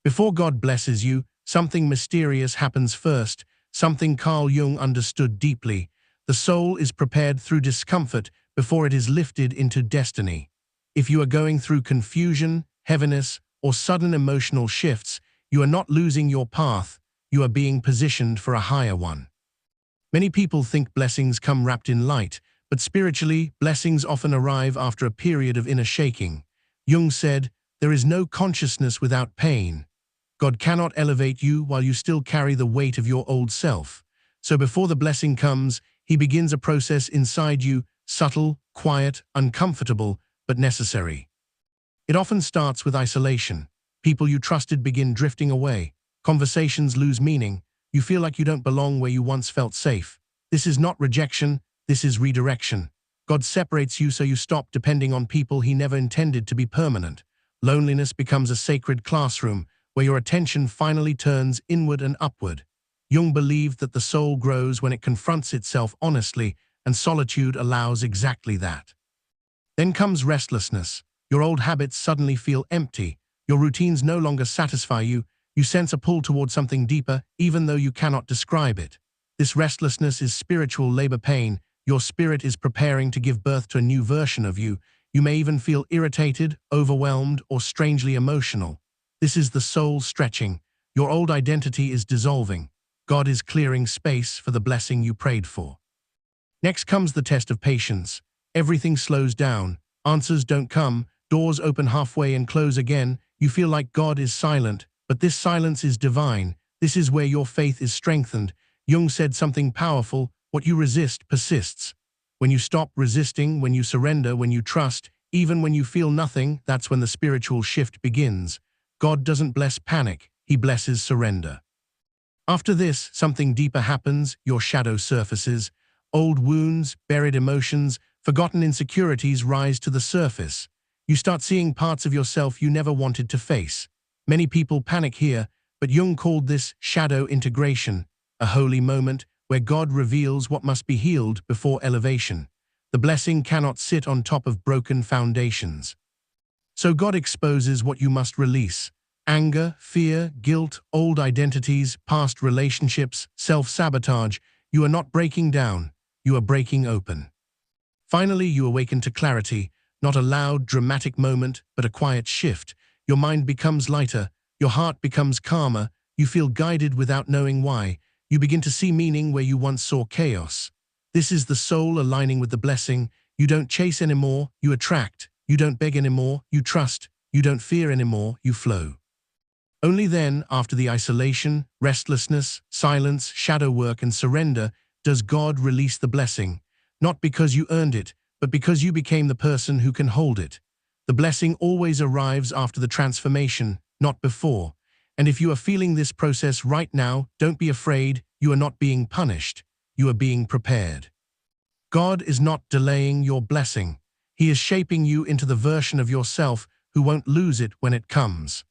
Before God blesses you, something mysterious happens first, something Carl Jung understood deeply. The soul is prepared through discomfort before it is lifted into destiny. If you are going through confusion, heaviness, or sudden emotional shifts, you are not losing your path, you are being positioned for a higher one. Many people think blessings come wrapped in light, but spiritually, blessings often arrive after a period of inner shaking. Jung said, "There is no consciousness without pain." God cannot elevate you while you still carry the weight of your old self. So before the blessing comes, He begins a process inside you, subtle, quiet, uncomfortable, but necessary. It often starts with isolation. People you trusted begin drifting away. Conversations lose meaning. You feel like you don't belong where you once felt safe. This is not rejection, this is redirection. God separates you so you stop depending on people He never intended to be permanent. Loneliness becomes a sacred classroom where your attention finally turns inward and upward. Jung believed that the soul grows when it confronts itself honestly, and solitude allows exactly that. Then comes restlessness. Your old habits suddenly feel empty. Your routines no longer satisfy you. You sense a pull toward something deeper, even though you cannot describe it. This restlessness is spiritual labor pain. Your spirit is preparing to give birth to a new version of you. You may even feel irritated, overwhelmed, or strangely emotional. This is the soul stretching. Your old identity is dissolving. God is clearing space for the blessing you prayed for. Next comes the test of patience. Everything slows down. Answers don't come. Doors open halfway and close again. You feel like God is silent, but this silence is divine. This is where your faith is strengthened. Jung said something powerful: what you resist persists. When you stop resisting, when you surrender, when you trust, even when you feel nothing, that's when the spiritual shift begins. God doesn't bless panic, He blesses surrender. After this, something deeper happens. Your shadow surfaces. Old wounds, buried emotions, forgotten insecurities rise to the surface. You start seeing parts of yourself you never wanted to face. Many people panic here, but Jung called this shadow integration, a holy moment where God reveals what must be healed before elevation. The blessing cannot sit on top of broken foundations. So God exposes what you must release: anger, fear, guilt, old identities, past relationships, self-sabotage. You are not breaking down, you are breaking open. Finally, you awaken to clarity, not a loud, dramatic moment, but a quiet shift. Your mind becomes lighter, your heart becomes calmer, you feel guided without knowing why. You begin to see meaning where you once saw chaos. This is the soul aligning with the blessing. You don't chase anymore, you attract. You don't beg anymore, you trust. You don't fear anymore, you flow. Only then, after the isolation, restlessness, silence, shadow work, and surrender, does God release the blessing. Not because you earned it, but because you became the person who can hold it. The blessing always arrives after the transformation, not before. And if you are feeling this process right now, don't be afraid. You are not being punished. You are being prepared. God is not delaying your blessing. He is shaping you into the version of yourself who won't lose it when it comes.